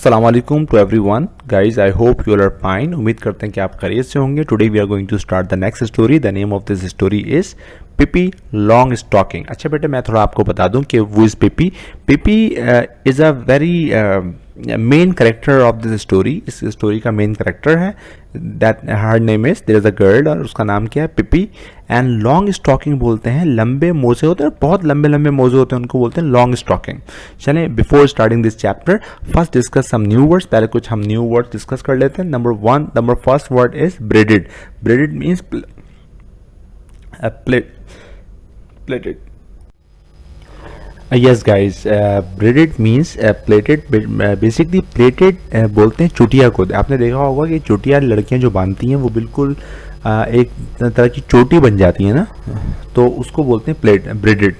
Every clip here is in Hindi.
अस्सलाम वालेकुम to everyone guys, I hope you are fine. उम्मीद करते हैं कि आप खैरियत से होंगे। Today we are going to start the next story. The name of this story is Pippi long stocking. अच्छा बेटे, मैं थोड़ा आपको बता दूं कि वो is Pippi. Pippi is a very main character of this story. इस स्टोरी का मेन करेक्टर है, that her name is, there is a girl और उसका नाम क्या है, पिपी। एंड लॉन्ग स्टॉकिंग बोलते हैं, लंबे मोजे होते हैं, बहुत लंबे लंबे मोजे होते हैं, उनको बोलते हैं लॉन्ग स्टॉकिंग। चलें, before starting this chapter first discuss some new words. पहले कुछ हम न्यू वर्ड्स डिस्कस कर लेते हैं। Number first word is braided. Braided means plated. Yes guys, braided means plated. Basically plated बोलते हैं चुटिया को। आपने देखा होगा कि चुटिया लड़कियां जो बांधती हैं वो बिल्कुल एक तरह की चोटी बन जाती है ना, तो उसको बोलते हैं braided.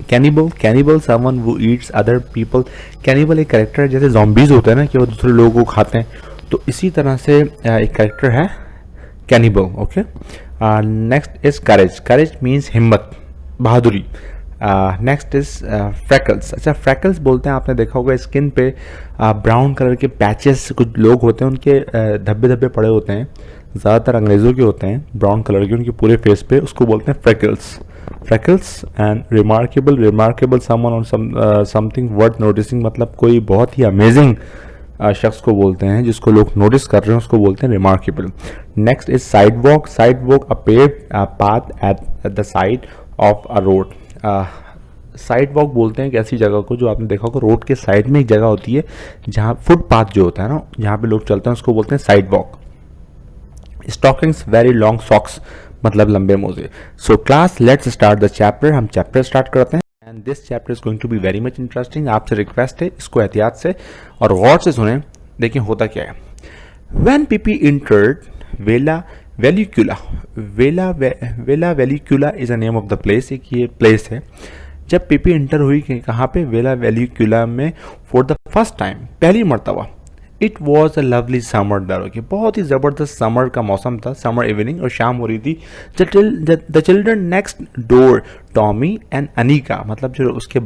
Cannibal someone who eats other people. Cannibal एक कैरेक्टर है, जैसे ज़ॉम्बीज होते हैं ना कि वो दूसरे लोगों को खाते हैं, तो इसी तरह से एक कैरेक्टर है cannibal. Okay, next is courage. Courage means हिम्मत, बहादुरी। Next is freckles. अच्छा, फ्रैकल्स बोलते हैं, आपने देखा होगा स्किन पे ब्राउन कलर के पैचेस कुछ लोग होते हैं, उनके धब्बे धब्बे पड़े होते हैं, ज़्यादातर अंग्रेज़ों के होते हैं, ब्राउन कलर के उनके पूरे फेस पे, उसको बोलते हैं फ्रैकल्स। एंड रिमार्केबल समवन और समथिंग वर्थ नोटिसिंग, मतलब कोई बहुत ही अमेजिंग शख्स को बोलते हैं, जिसको लोग नोटिस कर रहे हैं, उसको बोलते हैं remarkable. Next is sidewalk. Sidewalk a paved path at the side of a road. Sidewalk बोलते हैं एक ऐसी जगह को जो आपने देखा होगा रोड के साइड में एक जगह होती है जहाँ फुटपाथ जो होता है ना, जहाँ पे लोग चलते हैं, उसको बोलते हैं sidewalk. Stockings very long socks, मतलब लंबे मोजे। So class let's start the chapter. हम चैप्टर स्टार्ट करते हैं। And this chapter is going to be very much interesting. आपसे रिक्वेस्ट है इसको एहतियात से और गौर से सुने। देखिए होता क्या है। When Pipi entered Villa Villekulla. Villa Villekulla is a name of the place. एक ये प्लेस है। जब पिपी इंटर हुई कहाँ पे, वेला वेलिक्यूला में, फॉर द फर्स्ट टाइम, पहली मरतबा। It was a lovely summer day. बहुत ही ज़बरदस्त समर का मौसम था, समर इवनिंग, और शाम हो रही थी। The children next door, Tommy and Annika, मतलब जो उसके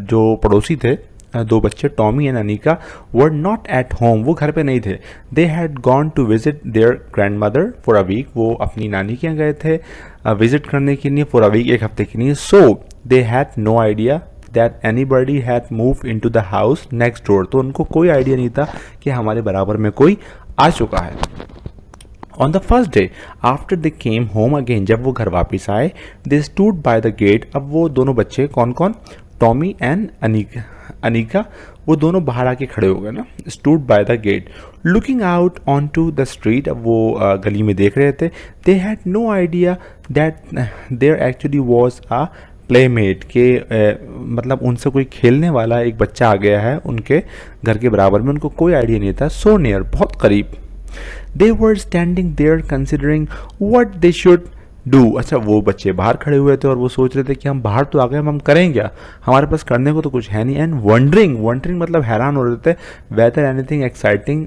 जो पड़ोसी थे, दो बच्चे Tommy and Annika, were not at home, वो घर पे नहीं थे। They had gone to visit their grand mother for a week, वो अपनी नानी के यहाँ गए थे विजिट करने के लिए, फॉर अ वीक, एक हफ्ते के लिए। So they had no idea that anybody had move into the house next door, तो उनको कोई आइडिया नहीं था कि हमारे बराबर में कोई आ चुका है। On the first day after they came home again, जब वो घर वापस आए, they stood by the gate. अब वो दोनों बच्चे, कौन कौन, टॉमी एंड अनिका, वो दोनों बाहर आके खड़े हो गए ना, stood by the gate looking out on to the street. अब वो गली में देख रहे थे। They had no idea that there actually was a playmate, के मतलब उनसे कोई खेलने वाला एक बच्चा आ गया है उनके घर के बराबर में, उनको कोई आइडिया नहीं था। सो नियर, बहुत करीब। They were standing there considering what they should do. अच्छा, वो बच्चे बाहर खड़े हुए थे और वो सोच रहे थे कि हम बाहर तो आ गए, हम करें क्या, हमारे पास करने को तो कुछ है नहीं। एंड वंडरिंग मतलब हैरान हो रहे थे, whether anything exciting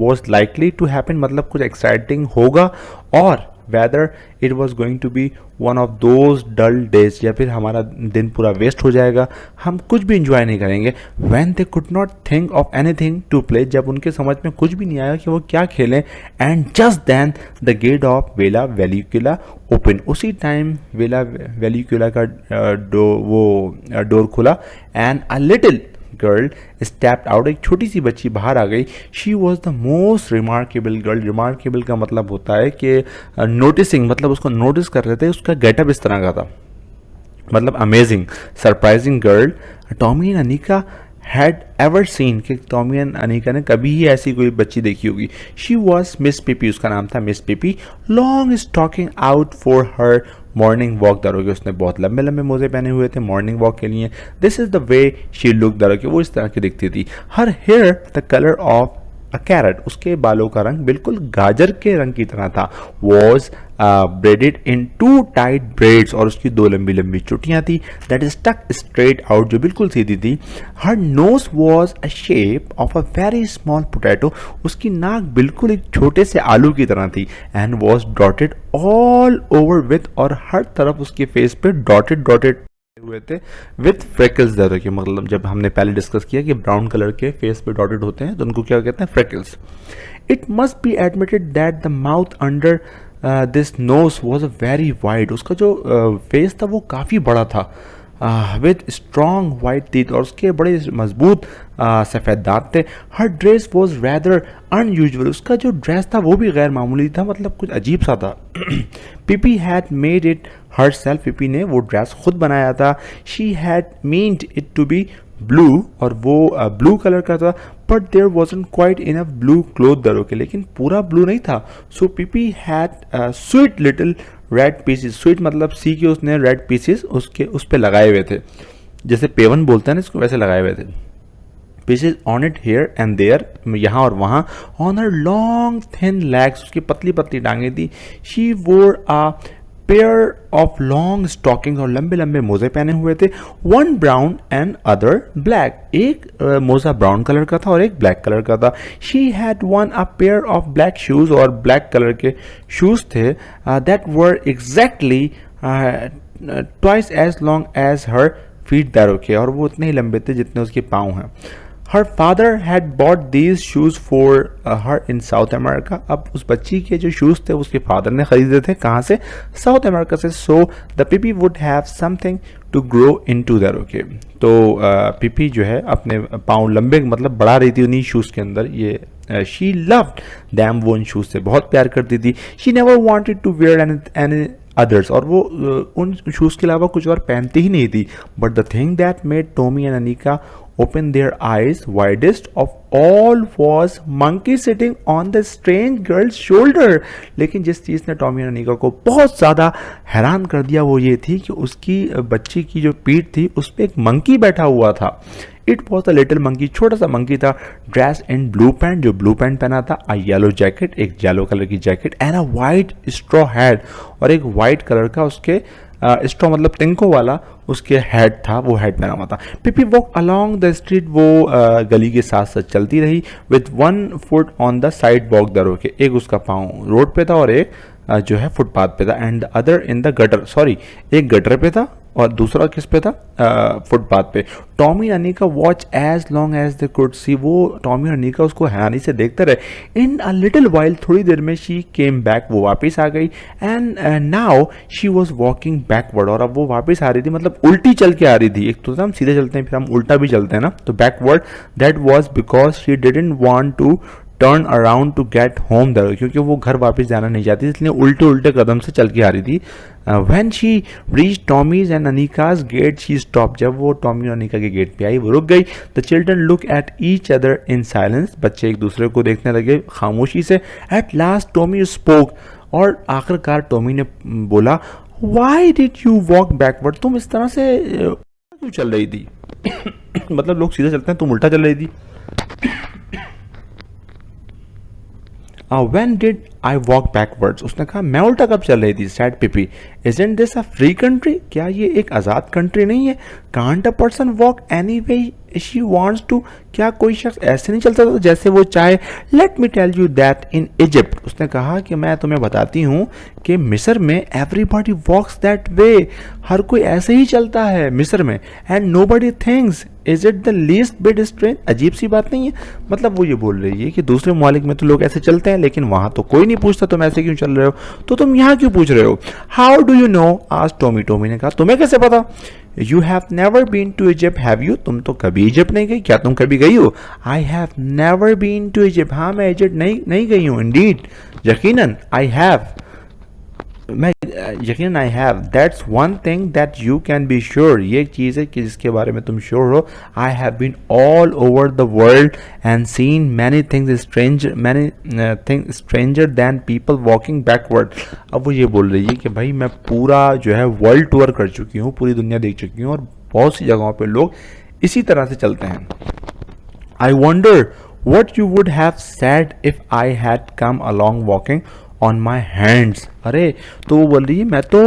was likely to happen, मतलब कुछ एक्साइटिंग होगा, और whether it was going to be one of those dull days, या फिर हमारा दिन पूरा वेस्ट हो जाएगा, हम कुछ भी इंजॉय नहीं करेंगे। When they could not think of anything to play, जब उनके समझ में कुछ भी नहीं आया कि वो क्या खेलें। And just then the gate of Villa Villekulla open, उसी टाइम वेला वेलिक्यूला का डोर खुला। And a little girl stepped out, एक छोटी सी बच्ची बाहर आ गई। She was the most remarkable girl. Remarkable का मतलब होता है कि नोटिसिंग, मतलब उसको नोटिस कर रहे थे, उसका गेटअप इस तरह का था, मतलब amazing, surprising girl Tommy and Anika had ever seen, कि टॉमी एंड अनिका ने कभी ही ऐसी कोई बच्ची देखी होगी। शी वॉज मिस पिपी, उसका नाम था miss Pippi. Long stocking out for her morning walk. दरोगे उसने बहुत लंबे लंबे मोजे पहने हुए थे मॉर्निंग वॉक के लिए। This is the way she look, दरोगे वो इस तरह की दिखती थी। Her hair the colour of a carrot, उसके बालों का रंग बिल्कुल गाजर के रंग की तरह था। Was braided in 2 tight braids, और उसकी 2 लंबी लंबी चुटियां थी, that is stuck straight out, जो बिल्कुल सीधी थी। Her nose was a shape of a very small potato, उसकी नाक बिल्कुल एक छोटे से आलू की तरह थी। And was dotted all over with, और हर तरफ उसके फेस पे डॉटेड हुए थे विथ फ्रेकल्स दर के, मतलब जब हमने पहले डिस्कस किया कि ब्राउन कलर के फेस पे डॉटेड होते हैं तो उनको क्या कहते हैं, freckles. It must be admitted that the mouth under this knows was a very wide. उसका जो फेस था वो काफ़ी बड़ा था, विद स्ट्रॉन्ग वाइट टीथ, और उसके बड़े मजबूत सफ़ेद दांत थे. हर ड्रेस वॉज रैदर अनयूजुअल. उसका जो ड्रेस था वो भी गैर मामूली था, मतलब कुछ अजीब सा था. Pippi had made it herself. Pippi ने वो ड्रेस खुद बनाया था. She had meant it to be blue, और वो ब्लू कलर का था. But there wasn't quite enough blue cloth there. Okay, लेकिन पूरा ब्लू नहीं था. So Pippi had sweet little red pieces. Sweet मतलब सी के उसने रेड पीसेस उसके उस पर लगाए हुए थे, जैसे पेवन बोलते हैं ना इसको, वैसे लगाए हुए थे. Pieces on it here and there, यहाँ और वहाँ. On her long thin legs, उसकी पतली पतली टांगें थी. She wore a pair of long stocking, और लंबे लंबे मोजे पहने हुए थे. One brown and other black. एक मोजा ब्राउन कलर का था और एक ब्लैक कलर का था. She had one a pair of black shoes, और ब्लैक कलर के शूज थे that were exactly twice as long as her feet there. Okay, और वो उतने ही लंबे थे जितने उसके पाँव हैं. Her father had bought these shoes for her in south America. अब उस बच्ची के जो शूज़ थे उसके फादर ने खरीदे थे. कहाँ से? साउथ अमेरिका से. So the Pippi would have something to grow into there. Okay, तो पीपी जो है अपने पाँव लंबे मतलब बढ़ा रही थी उन्हीं शूज़ के अंदर. ये शी लव्ड दैम, वो उन शूज़ से बहुत प्यार करती थी. She never wanted to wear any others, और वो उन शूज़ के अलावा कुछ और पहनती ही नहीं थी. But the thing that made Tommy and Anika open their eyes widest of all was monkey sitting on the strange girl's shoulder. लेकिन जिस चीज़ ने टॉमी और अनिका को बहुत ज़्यादा हैरान कर दिया वो ये थी कि उसकी बच्ची की जो पीठ थी उस पर एक मंकी बैठा हुआ था. It was a little monkey, छोटा सा मंकी था. ड्रेस इन ब्लू पैंट, जो ब्लू पैंट पहना था. अ येलो जैकेट, एक येलो कलर की jacket. And a white straw hat, और एक वाइट कलर का उसके स्ट्रॉ मतलब तिनकों वाला उसके हेड था, वो हेड पहना हुआ था. Pippi walk along the street, वो गली के साथ साथ चलती रही. With one foot on the sidewalk there. Okay, एक उसका पाँव रोड पे था और एक जो है फुटपाथ पे था. And the other in the gutter, sorry, एक गटर पे था और दूसरा किस पे था, फुटपाथ पे. टॉमी और Annika watch as long as they could see. वो टॉमी और अनिका उसको हैरानी से देखते रहे. इन अ लिटिल वाइल, थोड़ी देर में शी केम बैक, वो वापस आ गई. And now she was walking backward, और अब वो वापस आ रही थी, मतलब उल्टी चल के आ रही थी. एक तो हम सीधे चलते हैं फिर हम उल्टा भी चलते हैं ना, तो backward. That was because she didn't want to turn around to get home there, क्योंकि वो घर वापस जाना नहीं चाहती, इसलिए उल्टे उल्टे कदम से चल के आ रही थी. When she reach Tommy's and Annika's gate she stop. जब वो टॉमी और अनिका के गेट पे आई वो रुक गई. The children look at each other in silence. बच्चे एक दूसरे को देखने लगे खामोशी से. एट लास्ट टॉमी स्पोक, और आखिरकार टॉमी ने बोला, why did you walk backward. तुम इस तरह से क्यों चल रही थी? मतलब लोग सीधे चलते हैं, तुम उल्टा चल रही थी. When did I walk backwards? उसने कहा मैं उल्टा कब चल रही थी. Said Pippi, isn't this a free country? क्या ये एक आज़ाद कंट्री नहीं है? Can't a person walk any way she wants to? क्या कोई शख्स ऐसे नहीं चलता था जैसे वो चाहे. Let me tell you that in Egypt, उसने कहा कि मैं तुम्हें बताती हूँ कि मिस्र में everybody walks that way. हर कोई ऐसे ही चलता है मिस्र में. And nobody thinks is it the least bit strange. अजीब सी बात नहीं है. मतलब वो ये बोल रही है कि दूसरे ममालिक में तो लोग ऐसे चलते हैं लेकिन वहाँ तो कोई नहीं पूछता तुम ऐसे क्यों चल रहे हो, तो तुम यहाँ क्यों पूछ रहे हो. हाउ डू यू नो, आज टॉमी. टॉमी ने कहा तुम्हें कैसे पता. You have never been to Egypt have you. तुम तो कभी इजिप्ट नहीं गई, क्या तुम कभी गई हो. I have never been to Egypt. हाँ मैं इजिप्ट नहीं गई हूँ. इंडीड, यकीनन. आई हैव, मैं यकीन I have. That's one thing that you can be sure. ये एक चीज़ है कि जिसके बारे में तुम श्योर हो. I have been all over the world and seen many things stranger than people walking backward. अब वो ये बोल रही है कि भाई मैं पूरा जो है वर्ल्ड टूर कर चुकी हूँ, पूरी दुनिया देख चुकी हूँ और बहुत सी जगहों पर लोग इसी तरह से चलते हैं. I wonder what you would have said if I had come along walking on my hands. अरे तो वो बोल रही है मैं तो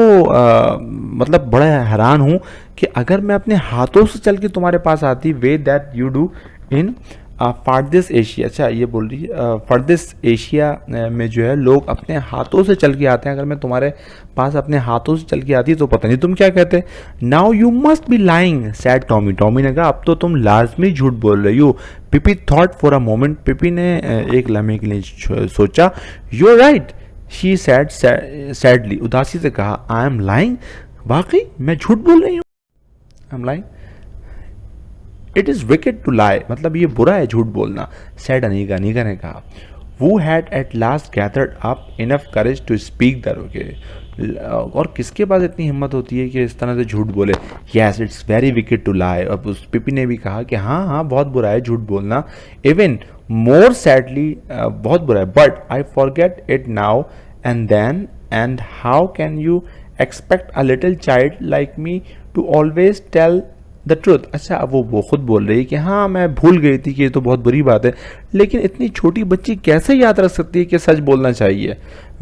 मतलब बड़ा हैरान हूँ कि अगर मैं अपने हाथों से चल के तुम्हारे पास आती, way that you do in फारदिस एशिया, अच्छा ये बोल रही है फारदिस एशिया में जो है लोग अपने हाथों से चल के आते हैं। अगर मैं तुम्हारे पास अपने हाथों से चल के आती तो पता नहीं तुम क्या कहते। Now you must be lying sad Tommy, Tommy ने कहा अब तो तुम लाजमी झूठ बोल रही हो। Pippi thought for a moment, Pippi ने एक लम्हे के लिए सोचा। You are right she said sadly, उदासी से कहा। आई एम लाइंग, वाकई मैं झूठ बोल रही हूँ। I am lying, it is wicked to lie, मतलब ये बुरा है झूठ बोलना। सैड अनीका, अनीका ने कहा। Who had at last gathered up enough courage to speak that, okay, और किसके पास इतनी हिम्मत होती है कि इस तरह से झूठ बोले। Yes it's very wicked to lie, अब उस पिपी ने भी कहा कि हाँ हाँ बहुत बुरा है झूठ बोलना। इवन मोर सैडली, बहुत बुरा है। But I forget it now and then, and how can you expect a little child like me to always tell the truth. अच्छा, अब वो खुद बोल रही है कि हाँ मैं भूल गई थी कि ये तो बहुत बुरी बात है, लेकिन इतनी छोटी बच्ची कैसे याद रख सकती है कि सच बोलना चाहिए।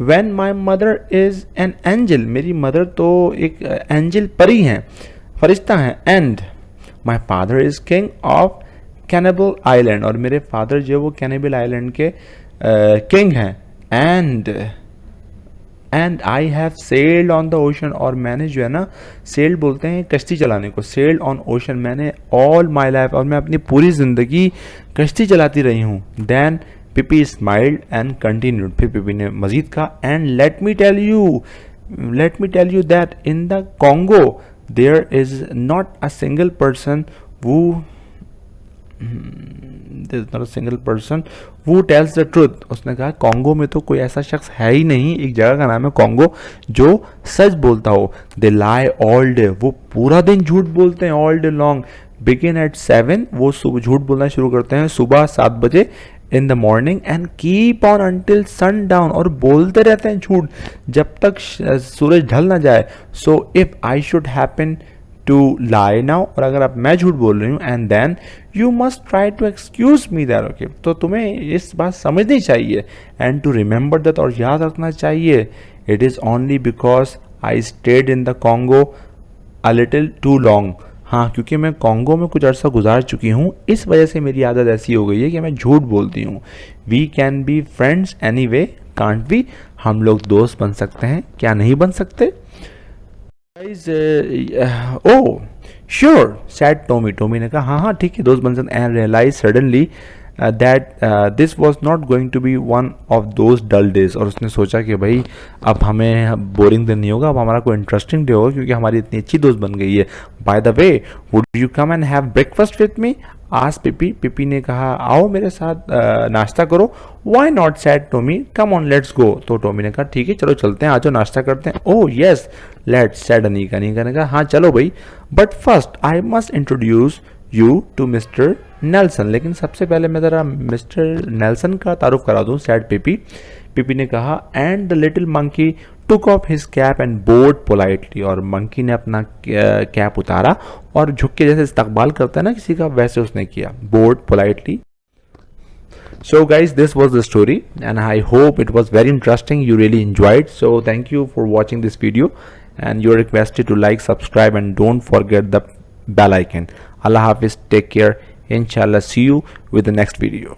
When my mother is an angel, मेरी मदर तो एक एंजल परी हैं, फरिश्ता हैं। And my father is king of cannibal island, और मेरे फादर जो है वो कैनिबल आइलैंड के किंग हैं। And I have sailed on the ocean, और मैंने जो है ना, सेल्ड बोलते हैं कश्ती चलाने को, सेल्ड ऑन ओशन, मैंने ऑल माई लाइफ, और मैं अपनी पूरी ज़िंदगी कश्ती चलाती रही हूँ। Then Pippi smiled and continued, फिर पिपी ने मजीद कहा। And let me tell you that in the Congo there is not a single person who tells the truth. उसने कहा कॉन्गो में तो कोई ऐसा शख्स है ही नहीं, एक जगह का नाम है कॉन्गो, जो सच बोलता हो। दे लाई ऑल डे, वो पूरा दिन झूठ बोलते हैं। All day long, begin eight 7, वो सुबह झूठ बोलना शुरू करते हैं सुबह 7 बजे in the morning, and keep on until sun down, और बोलते रहते हैं झूठ जब तक सूरज ढल ना जाए। So if I should happen to lie now, और अगर अब मैं झूठ बोल रही हूँ, and then you must try to excuse me that, okay, तो तुम्हें इस बात समझनी चाहिए। एंड टू रिमेंबर दैट, और याद रखना चाहिए, it is only because I stayed in the Congo a little too long. हाँ, क्योंकि मैं कॉन्गो में कुछ अर्सा गुजार चुकी हूँ, इस वजह से मेरी आदत ऐसी हो गई है कि मैं झूठ बोलती हूँ। We can be friends anyway can't we, हम लोग दोस्त बन सकते हैं, क्या नहीं बन सकते। Oh sure said Tommy, Tommy ने कहा हाँ हाँ ठीक है दोस्त बन सकते। And realize suddenly that this was not going to be one of those dull days, और उसने सोचा कि भाई अब हमें बोरिंग दिन नहीं होगा, अब हमारा कोई इंटरेस्टिंग डे होगा, क्योंकि हमारी इतनी अच्छी दोस्त बन गई है। By the way would you come and have breakfast with me, आज पिपी, पिपी ने कहा आओ मेरे साथ नाश्ता करो। Why not said Tommy, come on let's go, तो टॉमी ने कहा ठीक है चलो चलते हैं, आज नाश्ता करते हैं। Oh yes let's, said Annika, Annika ने कहा हाँ चलो भाई, but first I must introduce you to mister Nelson, लेकिन सबसे पहले मैं ज़रा मिस्टर नेल्सन का तारुफ करा दूँ, सैड पिपी। पिपी ने कहा। And the little monkey took off his cap and board politely, और मंकी ने अपना कैप उतारा और झुक के जैसे इस्तकबाल करता है ना किसी का, वैसे उसने किया, board politely. So guys, this was the story and I hope it was very interesting, you really enjoyed. So thank you for watching this video and you're requested to like, subscribe and don't forget the bell icon. Allah Hafiz, take care, inshallah, see you with the next video.